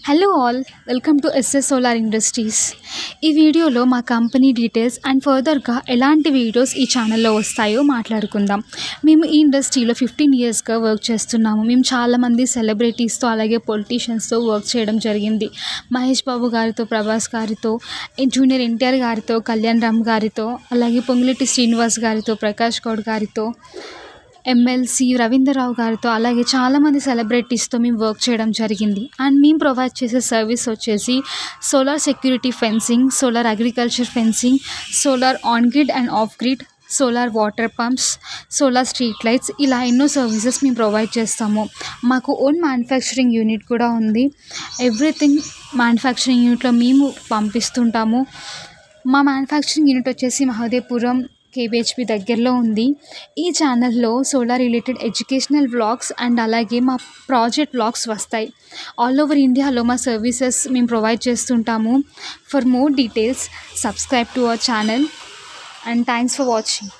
Hello all, welcome to SS solar industries. ఈ వీడియోలో మా కంపెనీ డీటెయిల్స్ అండ్ ఫర్దర్గా ఎలాంటి వీడియోస్ ఈ ఛానల్లో వస్తాయో మాట్లాడుకుందాం. మేము ఈ ఇండస్ట్రీలో 15 ఇయర్స్గా వర్క్ చేస్తున్నాము. మేము చాలామంది సెలబ్రిటీస్తో అలాగే పొలిటీషియన్స్తో వర్క్ చేయడం జరిగింది. మహేష్ బాబు గారితో, ప్రభాస్ గారితో, జూనియర్ ఎన్టీఆర్ గారితో, కళ్యాణ్ రామ్ గారితో, అలాగే పొంగులేటి శ్రీనివాస్ గారితో, ప్రకాష్ గౌడ్ గారితో, ఎమ్మెల్సీ రవీంద్రరావు గారితో, అలాగే చాలామంది సెలబ్రిటీస్తో మేము వర్క్ చేయడం జరిగింది. అండ్ మేము ప్రొవైడ్ చేసే సర్వీస్ వచ్చేసి solar security fencing, solar agriculture fencing, solar on grid and off grid, solar water pumps, solar street lights, ఇలా ఎన్నో సర్వీసెస్ మేము ప్రొవైడ్ చేస్తాము. మాకు ఓన్ మ్యానుఫ్యాక్చరింగ్ యూనిట్ కూడా ఉంది. ఎవ్రీథింగ్ మ్యానుఫ్యాక్చరింగ్ యూనిట్లో మేము పంపిస్తుంటాము. మా మ్యానుఫ్యాక్చరింగ్ యూనిట్ వచ్చేసి మహదేవ్పురం కేబిహెచ్పి దగ్గరలో ఉంది. ఈ ఛానల్లో solar related educational vlogs and అలాగే మా ప్రాజెక్ట్ వ్లాగ్స్ వస్తాయి. ఆల్ ఓవర్ ఇండియాలో మా సర్వీసెస్ మేము ప్రొవైడ్ చేస్తుంటాము. For more details subscribe to our channel and thanks for watching.